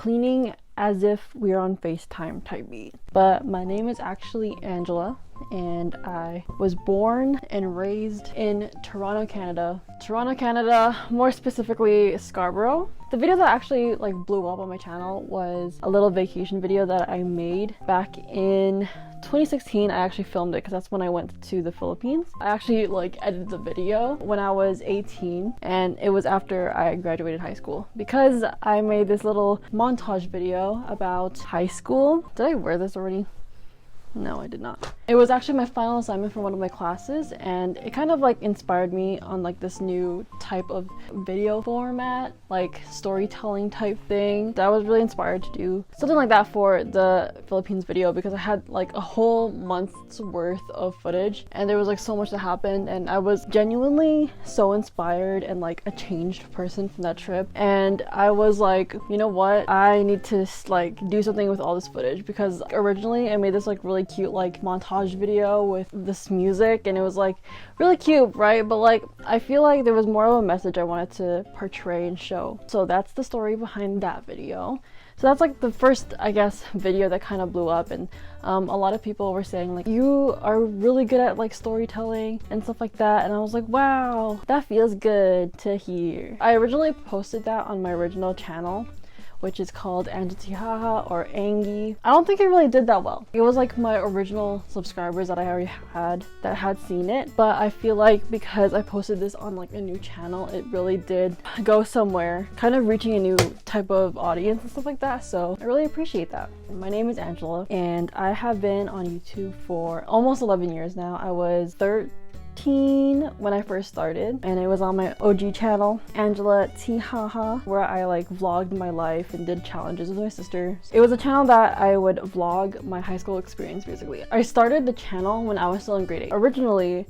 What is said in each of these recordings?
cleaning as if we're on FaceTime type beat. But my name is actually Angela, and I was born and raised in Toronto, Canada. More specifically Scarborough. The video that actually like blew up on my channel was a little vacation video that I made back in 2016. I actually filmed it because that's when I went to the Philippines. I actually like edited the video when I was 18, and it was after I graduated high school because I made this little montage video about high school. Did I wear this already? No, I did not. It was actually my final assignment for one of my classes, and it kind of like inspired me on like this new type of video format, like storytelling type thing that I was really inspired to do something like that for the Philippines video, because I had like a whole month's worth of footage and there was like so much that happened, and I was genuinely so inspired and like a changed person from that trip. And I was like, you know what, I need to like do something with all this footage, because originally I made this like really cute like montage video with this music, and it was like really cute, right? But like I feel like there was more of a message I wanted to portray and show, so that's the story behind that video. So that's like the first, I guess, video that kind of blew up, and a lot of people were saying like, you are really good at like storytelling and stuff like that, and I was like, wow, that feels good to hear. I originally posted that on my original channel, which is called Angela or Angie. I don't think it really did that well. It was like my original subscribers that I already had that had seen it, but I feel like because I posted this on like a new channel, it really did go somewhere, kind of reaching a new type of audience and stuff like that, so I really appreciate that. My name is Angela, and I have been on YouTube for almost 11 years now. I was 13 when I first started, and it was on my OG channel, Angela Tihaha, where I like vlogged my life and did challenges with my sister. It was a channel that I would vlog my high school experience basically. I started the channel when I was still in grade 8. Originally,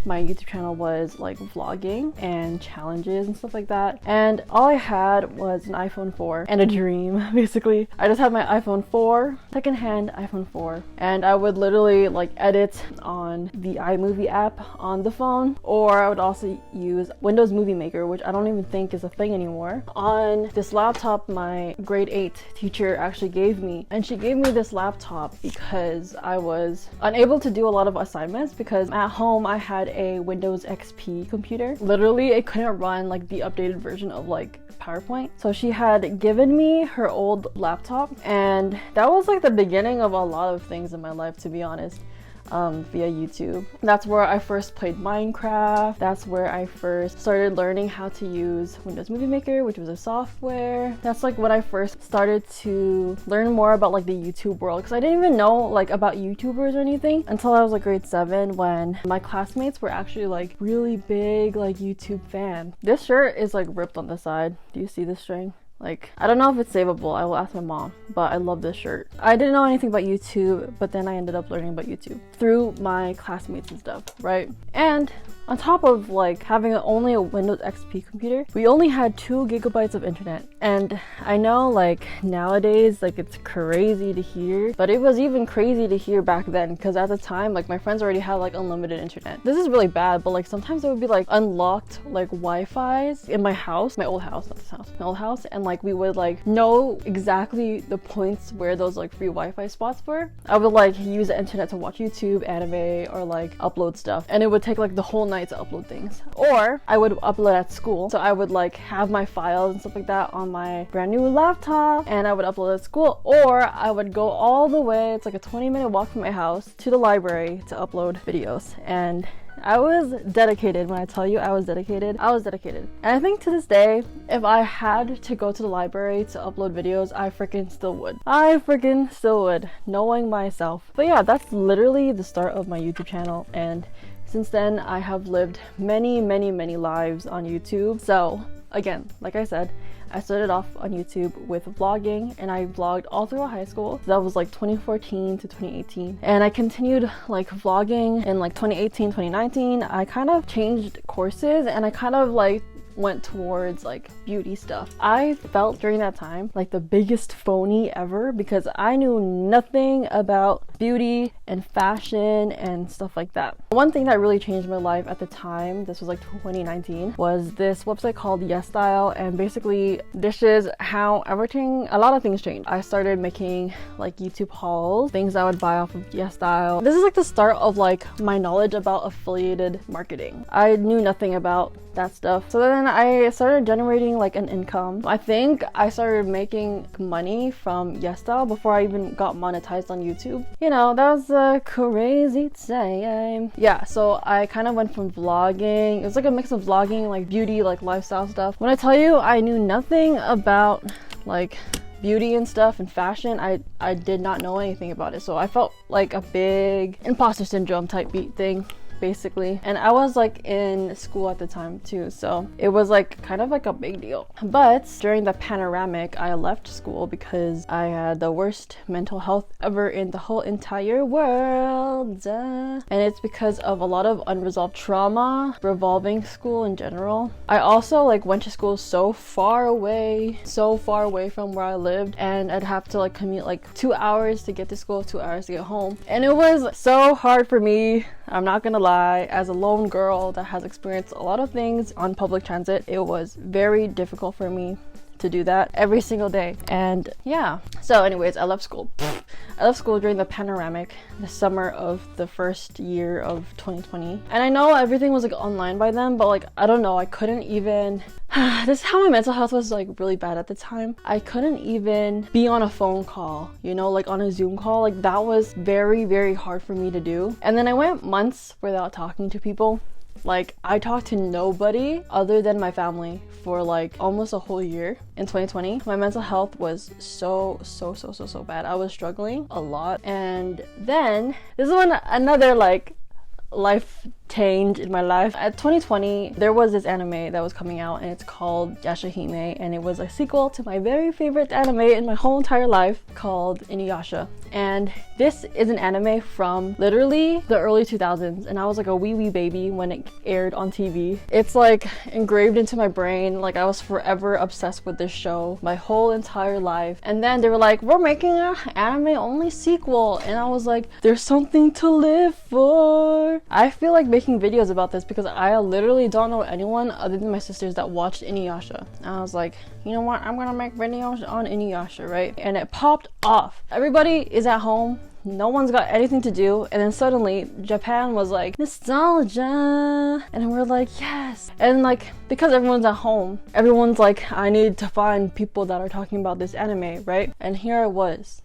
my YouTube channel was like vlogging and challenges and stuff like that, and all I had was an iPhone 4 and a dream basically. I just had my iPhone 4, secondhand iPhone 4, and I would literally like edit on the iMovie app on the phone, or I would also use Windows Movie Maker, which I don't even think is a thing anymore, on this laptop my grade 8 teacher actually gave me. And she gave me this laptop because I was unable to do a lot of assignments, because at home I had a Windows XP computer. Literally it couldn't run like the updated version of like PowerPoint, so she had given me her old laptop, and that was like the beginning of a lot of things in my life, to be honest. Via YouTube. That's where I first played Minecraft. That's where I first started learning how to use Windows Movie Maker, which was a software. That's like when I first started to learn more about like the YouTube world, because I didn't even know like about YouTubers or anything until I was like grade 7, when my classmates were actually like really big like YouTube fan. This shirt is like ripped on the side. Do you see this string? Like, I don't know if it's savable, I will ask my mom, but I love this shirt. I didn't know anything about YouTube, but then I ended up learning about YouTube through my classmates and stuff, right? And on top of like having only a Windows XP computer, we only had 2 gigabytes of internet. And I know like nowadays like it's crazy to hear, but it was even crazy to hear back then, because at the time like my friends already had like unlimited internet. This is really bad, but like sometimes there would be like unlocked like Wi-Fi's in my house, my old house, not this house, my old house, and like we would like know exactly the points where those like free Wi-Fi spots were. I would like use the internet to watch YouTube, anime, or like upload stuff, and it would take like the whole night to upload things. Or I would upload at school, so I would like have my files and stuff like that on my brand new laptop, and I would upload at school. Or I would go all the way, it's like a 20-minute walk from my house, to the library to upload videos. And I was dedicated. When I tell you I was dedicated, I was dedicated. And I think to this day, if I had to go to the library to upload videos, I freaking still would. I freaking still would, knowing myself. But yeah, that's literally the start of my YouTube channel, and since then I have lived many lives on YouTube. So again, like I said, I started off on YouTube with vlogging, and I vlogged all throughout high school. So that was like 2014 to 2018. And I continued like vlogging in like 2018, 2019. I kind of changed courses, and I kind of like went towards like beauty stuff. I felt during that time like the biggest phony ever, because I knew nothing about beauty and fashion and stuff like that. One thing that really changed my life at the time, this was like 2019, was this website called YesStyle, and basically this is how a lot of things changed. I started making like YouTube hauls, things I would buy off of YesStyle. This is like the start of like my knowledge about affiliated marketing. I knew nothing about that stuff. So then I started generating like an income. I think I started making money from YesStyle before I even got monetized on YouTube. You know, that was a crazy time. Yeah, so I kind of went from vlogging. It was like a mix of vlogging, like beauty, like lifestyle stuff. When I tell you I knew nothing about like beauty and stuff and fashion, I did not know anything about it. So I felt like a big imposter syndrome type beat thing, basically. And I was like in school at the time too, so it was like kind of like a big deal. But during the panoramic, I left school because I had the worst mental health ever in the whole entire world. And it's because of a lot of unresolved trauma revolving school in general. I also like went to school so far away from where I lived, and I'd have to like commute like 2 hours to get to school, 2 hours to get home. And it was so hard for me, I'm not gonna lie. As a lone girl that has experienced a lot of things on public transit, it was very difficult for me to do that every single day. And yeah, so anyways, I left school. I left school during the panoramic, the summer of the first year of 2020. And I know everything was like online by then, but like, I don't know, I couldn't even this is how my mental health was like really bad at the time. I couldn't even be on a phone call, you know, like on a Zoom call. Like that was very, very hard for me to do. And then I went months without talking to people. Like I talked to nobody other than my family for like almost a whole year in 2020. My mental health was so bad. I was struggling a lot. And then this is when another like life change in my life. At 2020, there was this anime that was coming out, and it's called Yashahime, and it was a sequel to my very favorite anime in my whole entire life called Inuyasha. And this is an anime from literally the early 2000s, and I was like a wee baby when it aired on TV. It's like engraved into my brain. Like I was forever obsessed with this show my whole entire life. And then they were like, we're making an anime only sequel, and I was like, there's something to live for. I feel like making videos about this because I literally don't know anyone other than my sisters that watched Inuyasha. And I was like, you know what, I'm gonna make videos on Inuyasha, right? And it popped off. Everybody is at home, no one's got anything to do, and then suddenly Japan was like, nostalgia, and we're like, yes. And like, because everyone's at home, everyone's like, I need to find people that are talking about this anime, right? And here I was,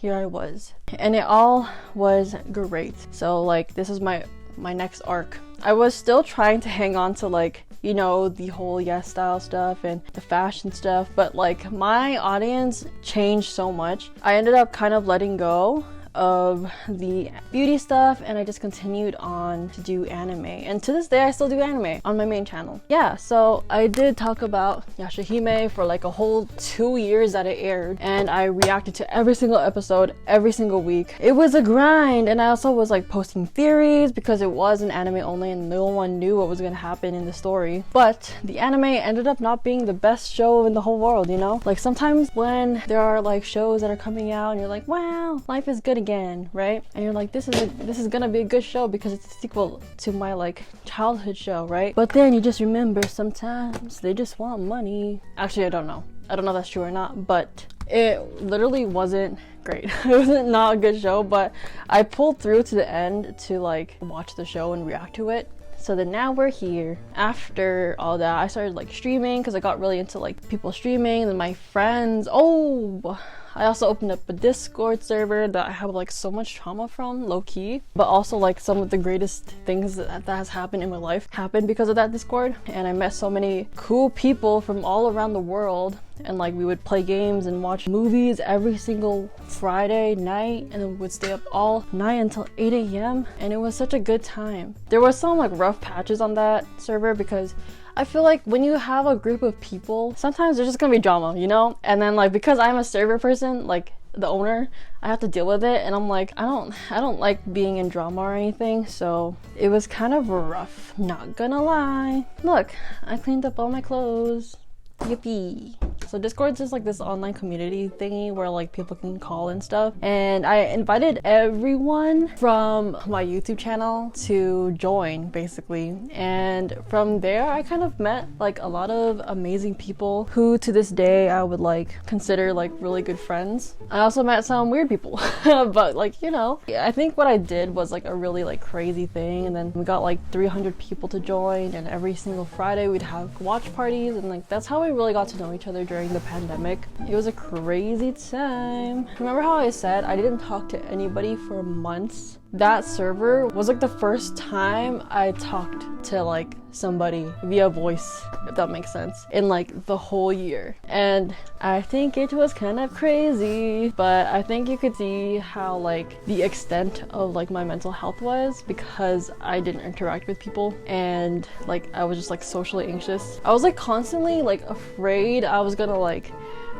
and it all was great. So like, this is my next arc. I was still trying to hang on to like, you know, the whole YesStyle stuff and the fashion stuff, but like my audience changed so much. I ended up kind of letting go of the beauty stuff, and I just continued on to do anime, and to this day I still do anime on my main channel. Yeah, so I did talk about Yashahime for like a whole 2 years that it aired, and I reacted to every single episode every single week. It was a grind, and I also was like posting theories because it was an anime only and no one knew what was gonna happen in the story. But the anime ended up not being the best show in the whole world, you know? Like sometimes when there are like shows that are coming out and you're like, wow, life is good again, right? And you're like, this is gonna be a good show because it's a sequel to my like childhood show, right? But then you just remember sometimes they just want money. Actually, I don't know if that's true or not, but it literally wasn't great. It wasn't not a good show, but I pulled through to the end to like watch the show and react to it. So then now we're here. After all that, I started like streaming because I got really into like people streaming and my friends. Oh, I also opened up a Discord server that I have like so much trauma from, low-key, but also like some of the greatest things that has happened in my life happened because of that Discord. And I met so many cool people from all around the world, and like we would play games and watch movies every single Friday night, and then we would stay up all night until 8 a.m. and it was such a good time. There was some like rough patches on that server because I feel like when you have a group of people, sometimes there's just gonna be drama, you know? And then like, because I'm a server person, like the owner, I have to deal with it, and I'm like, I don't like being in drama or anything, so it was kind of rough, not gonna lie. Look, I cleaned up all my clothes. Yippee. So Discord's just like this online community thingy where like people can call and stuff, and I invited everyone from my YouTube channel to join basically, and from there I kind of met like a lot of amazing people who to this day I would like consider like really good friends. I also met some weird people but like, you know, I think what I did was like a really like crazy thing, and then we got like 300 people to join, and every single Friday we'd have watch parties, and like that's how we really got to know each other during the pandemic. It was a crazy time. Remember how I said I didn't talk to anybody for months? That server was like the first time I talked to like somebody via voice, if that makes sense, in like the whole year. And I think it was kind of crazy, but I think you could see how like the extent of like my mental health was because I didn't interact with people, and like I was just like socially anxious. I was like constantly like afraid I was gonna like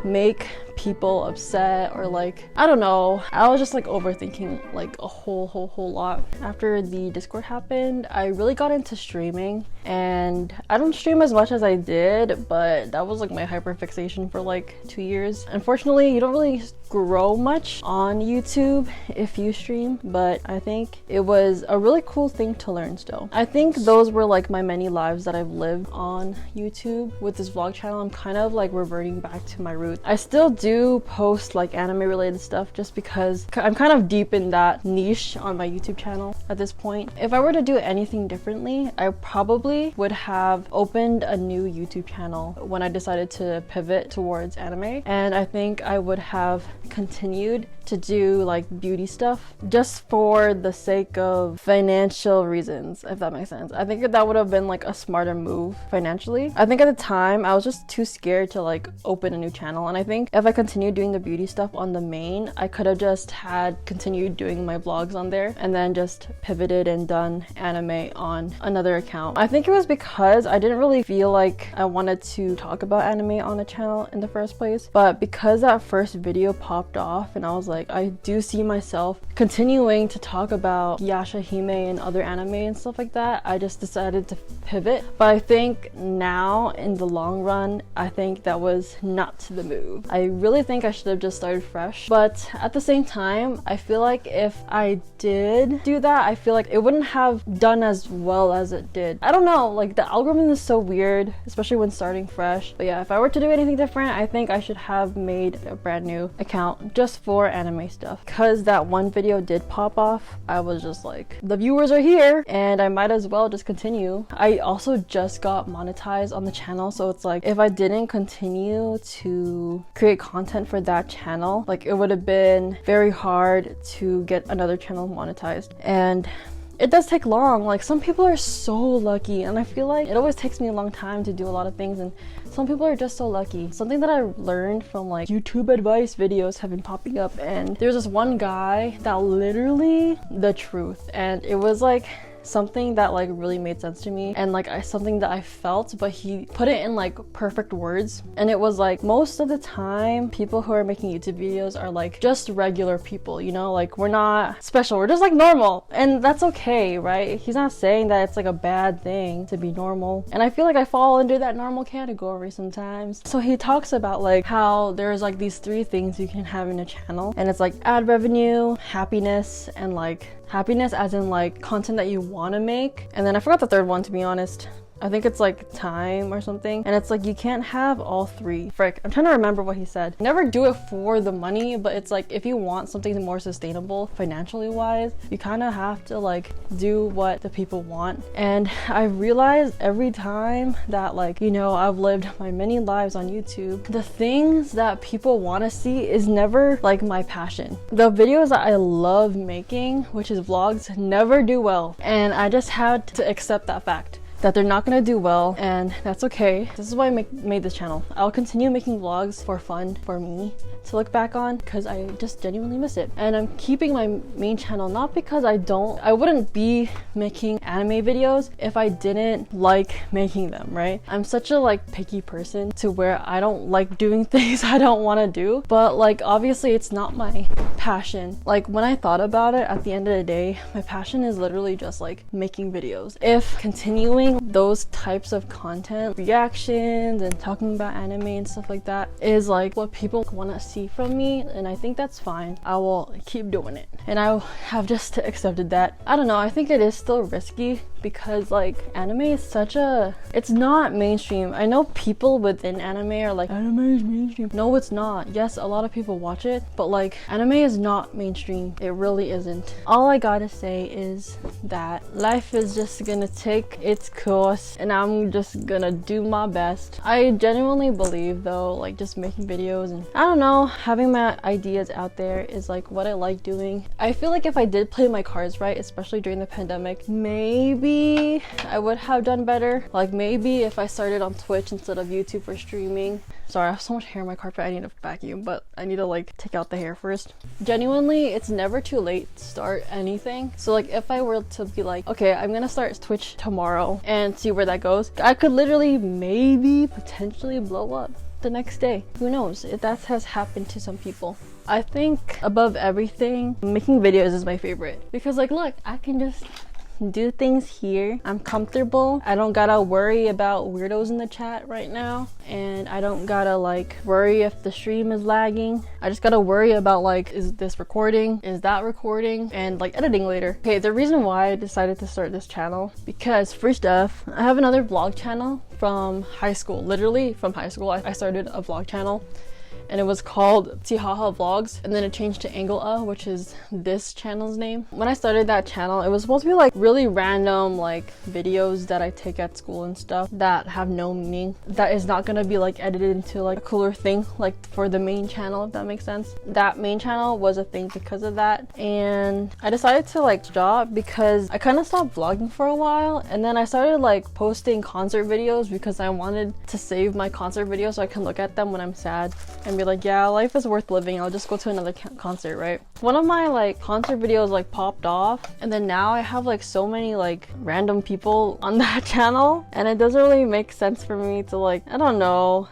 make people upset, or like, I don't know, I was just like overthinking like a whole lot. After the Discord happened, I really got into streaming, and I don't stream as much as I did, but that was like my hyperfixation for like 2 years. Unfortunately, you don't really grow much on YouTube if you stream, but I think it was a really cool thing to learn still. I think those were like my many lives that I've lived on YouTube. With this vlog channel, I'm kind of like reverting back to my roots. I still do post like anime related stuff just because I'm kind of deep in that niche on my YouTube channel at this point. If I were to do anything differently, I probably would have opened a new YouTube channel when I decided to pivot towards anime, and I think I would have continued to do like beauty stuff just for the sake of financial reasons, if that makes sense. I think that would have been like a smarter move financially. I think at the time I was just too scared to like open a new channel, and I think if I continued doing the beauty stuff on the main, I could have just had continued doing my vlogs on there and then just pivoted and done anime on another account. I think it was because I didn't really feel like I wanted to talk about anime on the channel in the first place, but because that first video popped off and I was like, I do see myself continuing to talk about Yasha Hime and other anime and stuff like that, I just decided to pivot. But I think now in the long run, I think that was not the move. I really think I should have just started fresh, but at the same time, I feel like if I did do that, I feel like it wouldn't have done as well as it did. I don't know, like the algorithm is so weird, especially when starting fresh. But yeah, if I were to do anything different, I think I should have made a brand new account just for anime stuff. Because that one video did pop off, I was just like, the viewers are here and I might as well just continue. I also just got monetized on the channel, so it's like if I didn't continue to create content for that channel, like it would have been very hard to get another channel monetized. And it does take long. Like some people are so lucky, and I feel like it always takes me a long time to do a lot of things, and some people are just so lucky. Something that I learned from like YouTube advice videos have been popping up, and there's this one guy that literally the truth, and it was like something that like really made sense to me, and like something that I felt, but he put it in like perfect words. And it was like, most of the time people who are making YouTube videos are like just regular people, you know, like we're not special, we're just like normal, and that's okay, right? He's not saying that it's like a bad thing to be normal, and I feel like I fall under that normal category sometimes. So he talks about like how there's like these 3 things you can have in a channel, and it's like ad revenue, happiness, and like happiness as in like content that you want to make, and then I forgot the third one, to be honest. I think it's like time or something, and it's like you can't have all 3. Frick, I'm trying to remember what he said. Never do it for the money, but it's like if you want something more sustainable financially wise, you kind of have to like do what the people want. And I realized every time that, like, you know, I've lived my many lives on YouTube, the things that people want to see is never like my passion. The videos that I love making, which is vlogs, never do well, and I just had to accept that fact, that they're not gonna do well, and that's okay. This is why I made this channel. I'll continue making vlogs for fun, for me to look back on, because I just genuinely miss it. And I'm keeping my main channel not because I wouldn't be making anime videos if I didn't like making them, right? I'm such a like picky person to where I don't like doing things I don't want to do, but like obviously it's not my passion. Like when I thought about it, at the end of the day, my passion is literally just like making videos. If continuing making those types of content, reactions and talking about anime and stuff like that is like what people want to see from me, and I think that's fine. I will keep doing it, and I have just accepted that. I don't know, I think it is still risky because like anime is it's not mainstream. I know people within anime are like, anime is mainstream. No, it's not. Yes, a lot of people watch it, but like anime is not mainstream. It really isn't. All I gotta say is that life is just gonna take its course and I'm just gonna do my best. I genuinely believe though, like just making videos and I don't know, having my ideas out there is like what I like doing. I feel like if I did play my cards right, especially during the pandemic, maybe I would have done better. Like maybe if I started on Twitch instead of YouTube for streaming. Sorry, I have so much hair in my carpet. I need to vacuum, but I need to like take out the hair first. Genuinely, it's never too late to start anything. So like if I were to be like, okay, I'm gonna start Twitch tomorrow and see where that goes, I could literally maybe potentially blow up the next day. Who knows? That has happened to some people. I think above everything, making videos is my favorite because like look, I can just do things here. I'm comfortable. I don't gotta worry about weirdos in the chat right now, and I don't gotta like worry if the stream is lagging. I just gotta worry about like, is this recording, is that recording, and like editing later. Okay, the reason why I decided to start this channel, because first off, I have another vlog channel from high school. Literally from high school I started a vlog channel, and it was called Tihaha Vlogs, and then it changed to Angle which is this channel's name. When I started that channel, it was supposed to be like really random like videos that I take at school and stuff that have no meaning, that is not gonna be like edited into like a cooler thing like for the main channel, if that makes sense. That main channel was a thing because of that, and I decided to like stop because I kind of stopped vlogging for a while, and then I started like posting concert videos because I wanted to save my concert videos so I can look at them when I'm sad and be like, yeah, life is worth living. I'll just go to another concert, right? One of my like concert videos like popped off, and then now I have like so many like random people on that channel, and it doesn't really make sense for me to like, I don't know.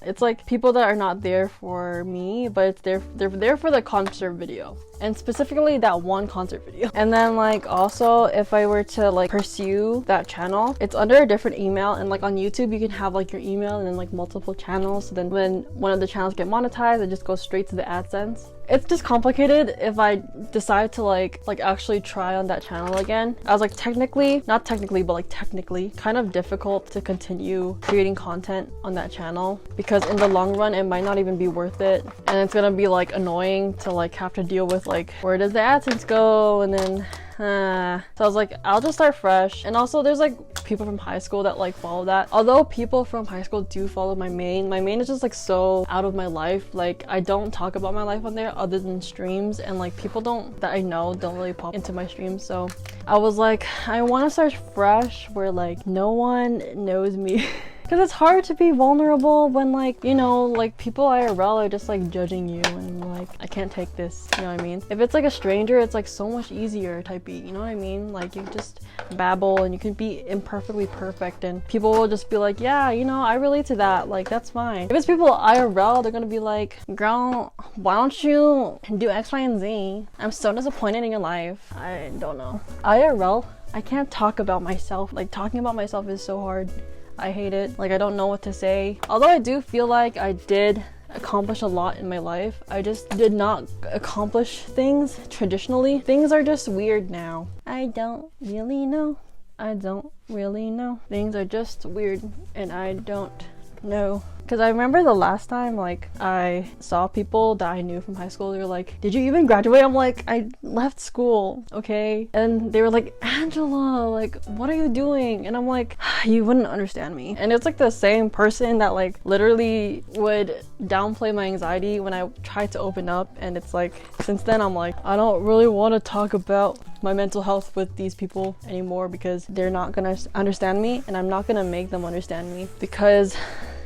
It's like people that are not there for me, but they're there for the concert video, and specifically that one concert video. And then like also if I were to like pursue that channel, it's under a different email, and like on YouTube you can have like your email and then like multiple channels, so then when one of the channels get monetized, it just goes straight to the AdSense. It's just complicated if I decide to like actually try on that channel again. I was like technically kind of difficult to continue creating content on that channel, because in the long run it might not even be worth it, and it's gonna be like annoying to like have to deal with like, where does the AdSense go, and then so I was like, I'll just start fresh. And also there's like people from high school that like follow that. Although people from high school do follow my main is just like so out of my life. Like I don't talk about my life on there other than streams, and like people that I know don't really pop into my streams. So I was like, I want to start fresh where like no one knows me. Because it's hard to be vulnerable when like, you know, like people IRL are just like judging you, and like, I can't take this, you know what I mean? If it's like a stranger, it's like so much easier type beat, you know what I mean? Like you just babble and you can be imperfectly perfect, and people will just be like, yeah, you know, I relate to that, like that's fine. If it's people IRL, they're gonna be like, girl, why don't you do X, Y, and Z? I'm so disappointed in your life. I don't know. IRL, I can't talk about myself. Like talking about myself is so hard. I hate it. Like I don't know what to say. Although I do feel like I did accomplish a lot in my life, I just did not accomplish things traditionally. Things are just weird now. I don't really know. Things are just weird, and I don't know. Because I remember the last time like I saw people that I knew from high school, they were like, did you even graduate? I'm like, I left school, okay? And they were like, Angela, like what are you doing? And I'm like, you wouldn't understand me. And it's like the same person that like literally would downplay my anxiety when I tried to open up, and it's like since then I'm like, I don't really want to talk about my mental health with these people anymore, because they're not gonna understand me, and I'm not gonna make them understand me, because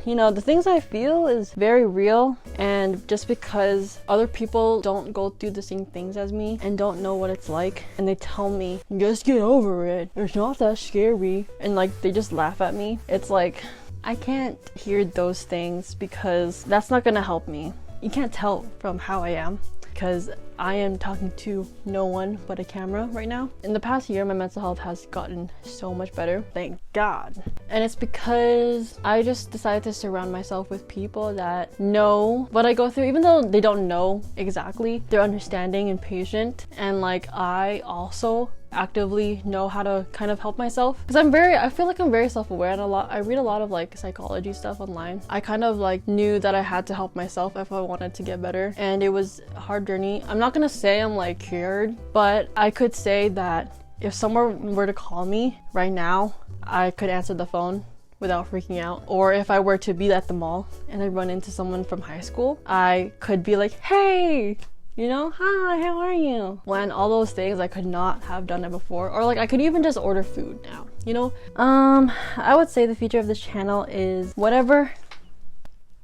you know, the things I feel is very real, and just because other people don't go through the same things as me and don't know what it's like, and they tell me, just get over it, it's not that scary, and like they just laugh at me, it's like I can't hear those things, because that's not gonna help me. You can't tell from how I am. because I am talking to no one but a camera right now. In the past year, my mental health has gotten so much better, thank God. And it's because I just decided to surround myself with people that know what I go through, even though they don't know exactly. They're understanding and patient, and like I also actively know how to kind of help myself, because I feel like I'm very self-aware, and I read a lot of like psychology stuff online. I kind of like knew that I had to help myself if I wanted to get better, and it was a hard journey. I'm not gonna say I'm like cured, but I could say that if someone were to call me right now, I could answer the phone without freaking out. Or if I were to be at the mall and I run into someone from high school, I could be like, hey, you know, hi, how are you? When all those things, I could not have done it before. Or like I could even just order food now, you know? I would say the future of this channel is whatever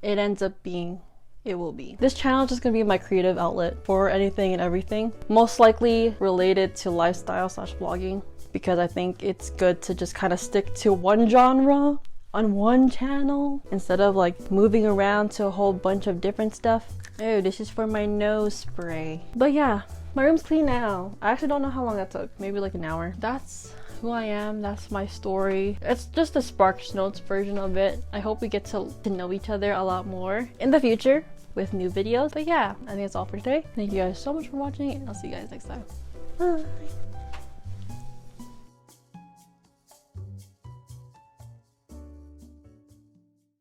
it ends up being, it will be. This channel is just gonna be my creative outlet for anything and everything. Most likely related to lifestyle / vlogging, because I think it's good to just kind of stick to one genre on one channel instead of like moving around to a whole bunch of different stuff. Oh, this is for my nose spray. But yeah, my room's clean now. I actually don't know how long that took. Maybe like an hour. That's who I am. That's my story. It's just a Sparks Notes version of it. I hope we get to know each other a lot more in the future with new videos. But yeah, I think that's all for today. Thank you guys so much for watching, and I'll see you guys next time. Bye.